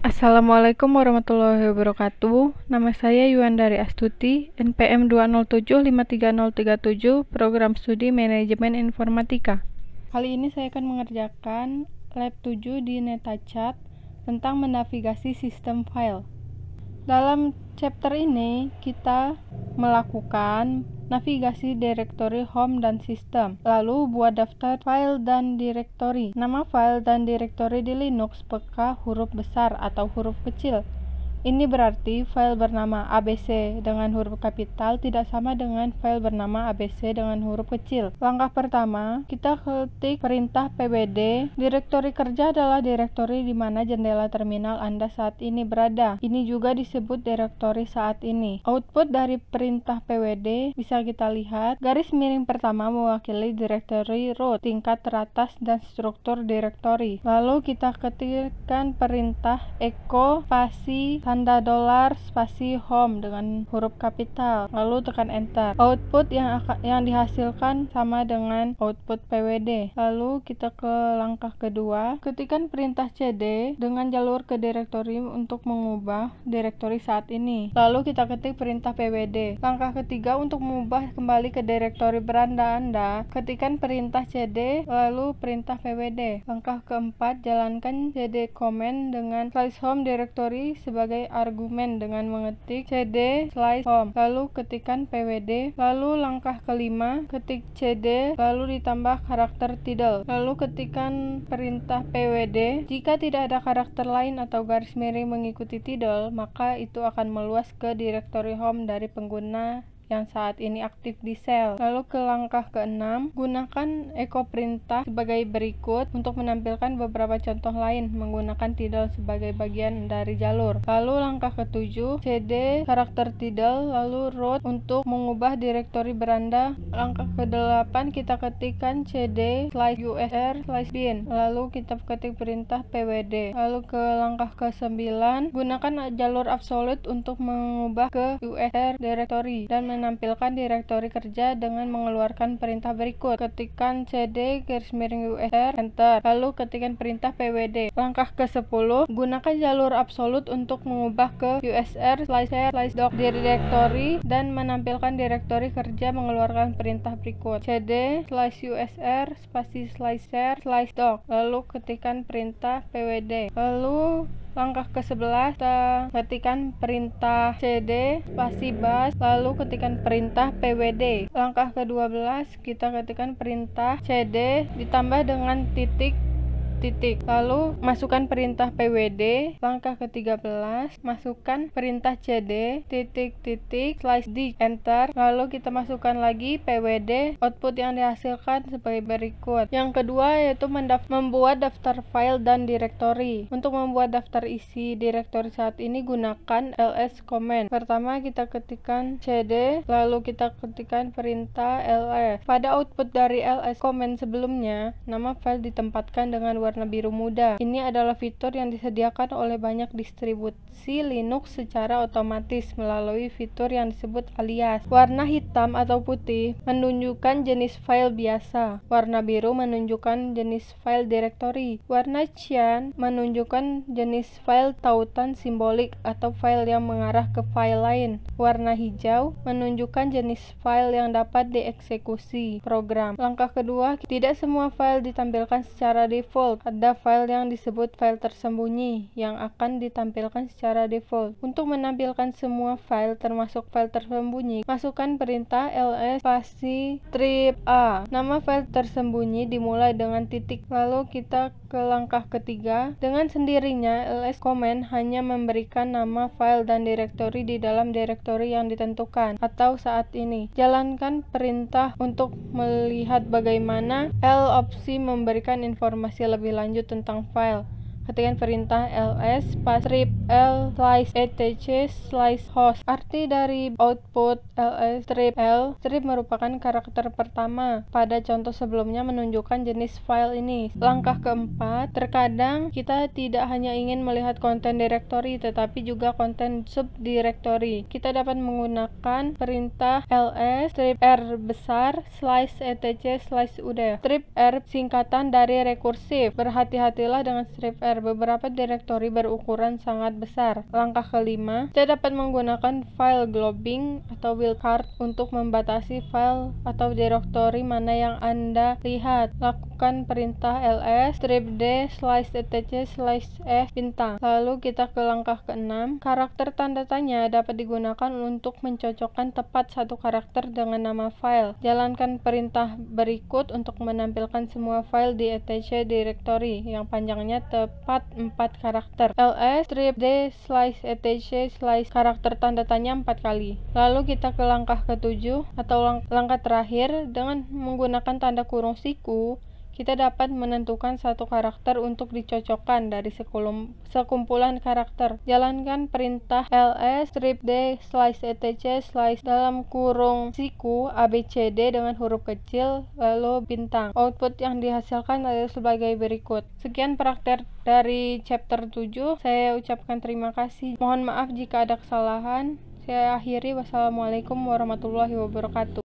Assalamualaikum warahmatullahi wabarakatuh. Nama saya Yuandari Astuti, NPM 207533037, Program Studi Manajemen Informatika. Kali ini saya akan mengerjakan Lab 7 di Netachat tentang menavigasi sistem file. Dalam chapter ini kita melakukan navigasi direktori home dan sistem, lalu buat daftar file dan direktori. Nama file dan direktori di Linux peka huruf besar atau huruf kecil. Ini berarti file bernama ABC dengan huruf kapital tidak sama dengan file bernama ABC dengan huruf kecil. Langkah pertama, kita ketik perintah pwd. Direktori kerja adalah direktori di mana jendela terminal Anda saat ini berada. Ini juga disebut direktori saat ini. Output dari perintah pwd bisa kita lihat. Garis miring pertama mewakili direktori root, tingkat teratas dan struktur direktori. Lalu kita ketikkan perintah echo spasi tanda dolar spasi home dengan huruf kapital, lalu tekan enter. Output yang dihasilkan sama dengan output pwd. Lalu kita ke langkah kedua, ketikkan perintah cd dengan jalur ke direktori untuk mengubah direktori saat ini. Lalu kita ketik perintah pwd. Langkah ketiga, untuk mengubah kembali ke direktori beranda Anda, ketikkan perintah cd lalu perintah pwd. Langkah keempat, jalankan cd command dengan slash home directory sebagai argumen dengan mengetik cd slash home, lalu ketikkan pwd. Lalu langkah kelima, ketik cd lalu ditambah karakter title, lalu ketikkan perintah pwd. Jika tidak ada karakter lain atau garis miring mengikuti title, maka itu akan meluas ke direktori home dari pengguna yang saat ini aktif di sel. Lalu ke langkah ke-6, gunakan echo perintah sebagai berikut untuk menampilkan beberapa contoh lain menggunakan title sebagai bagian dari jalur. Lalu langkah ke-7, cd karakter title lalu root untuk mengubah direktori beranda. Langkah ke-8, kita ketikkan cd slash usr slash bin, lalu kita ketik perintah pwd. Lalu ke langkah ke-9, gunakan jalur absolute untuk mengubah ke usr directory dan menampilkan direktori kerja dengan mengeluarkan perintah berikut. Ketikkan cd garis miring usr enter, lalu ketikkan perintah pwd. Langkah ke-10, gunakan jalur absolut untuk mengubah ke usr slash share slash doc directory dan menampilkan direktori kerja mengeluarkan perintah berikut. cd slash usr spasi slash share slash doc, lalu ketikkan perintah pwd. Lalu langkah ke-11, kita ketikkan perintah cd spasi bas lalu ketikkan perintah pwd. Langkah ke-12, kita ketikkan perintah cd ditambah dengan titik lalu masukkan perintah pwd. Langkah ke-13, masukkan perintah cd slash d enter, lalu kita masukkan lagi pwd. Output yang dihasilkan sebagai berikut. Yang kedua yaitu membuat daftar file dan direktori. Untuk membuat daftar isi direktori saat ini gunakan ls command. Pertama kita ketikkan cd lalu kita ketikkan perintah ls. Pada output dari ls command sebelumnya, nama file ditempatkan dengan warna biru muda. Ini adalah fitur yang disediakan oleh banyak distribusi Linux secara otomatis melalui fitur yang disebut alias. Warna hitam atau putih menunjukkan jenis file biasa. Warna biru menunjukkan jenis file directory. Warna cyan menunjukkan jenis file tautan simbolik atau file yang mengarah ke file lain. Warna hijau menunjukkan jenis file yang dapat dieksekusi program. Langkah kedua, tidak semua file ditampilkan secara default. Ada file yang disebut file tersembunyi yang akan ditampilkan secara default. Untuk menampilkan semua file termasuk file tersembunyi, masukkan perintah ls spasi strip a. Nama file tersembunyi dimulai dengan titik. Lalu kita ke langkah ketiga. Dengan sendirinya ls command hanya memberikan nama file dan direktori di dalam direktori yang ditentukan atau saat ini. Jalankan perintah untuk melihat bagaimana l opsi memberikan informasi lebih lanjut tentang file. Ketikkan perintah ls strip l slash etc slash host. Arti dari output ls strip l, strip merupakan karakter pertama pada contoh sebelumnya menunjukkan jenis file ini. Langkah keempat, terkadang kita tidak hanya ingin melihat konten direktori tetapi juga konten subdirektori. Kita dapat menggunakan perintah ls strip r besar slash etc slash ud. Strip r singkatan dari rekursif. Berhati-hatilah dengan strip r besar. Beberapa direktori berukuran sangat besar. Langkah kelima, kita dapat menggunakan file globbing atau wildcard untuk membatasi file atau direktori mana yang Anda lihat. Lakukan perintah ls strip d /etc/s bintang. Lalu kita ke langkah keenam. Karakter tanda tanya dapat digunakan untuk mencocokkan tepat satu karakter dengan nama file. Jalankan perintah berikut untuk menampilkan semua file di etc directory yang panjangnya tepat 4 karakter. ls strip d /etc/ karakter tanda tanya 4 kali. Lalu kita ke langkah ketujuh atau langkah terakhir. Dengan menggunakan tanda kurung siku, kita dapat menentukan satu karakter untuk dicocokkan dari sekumpulan karakter. Jalankan perintah ls strip d /etc/ dalam kurung siku abcd dengan huruf kecil lalu bintang. Output yang dihasilkan adalah sebagai berikut. Sekian praktek dari chapter 7. Saya ucapkan terima kasih. Mohon maaf jika ada kesalahan. Saya akhiri. Wassalamualaikum warahmatullahi wabarakatuh.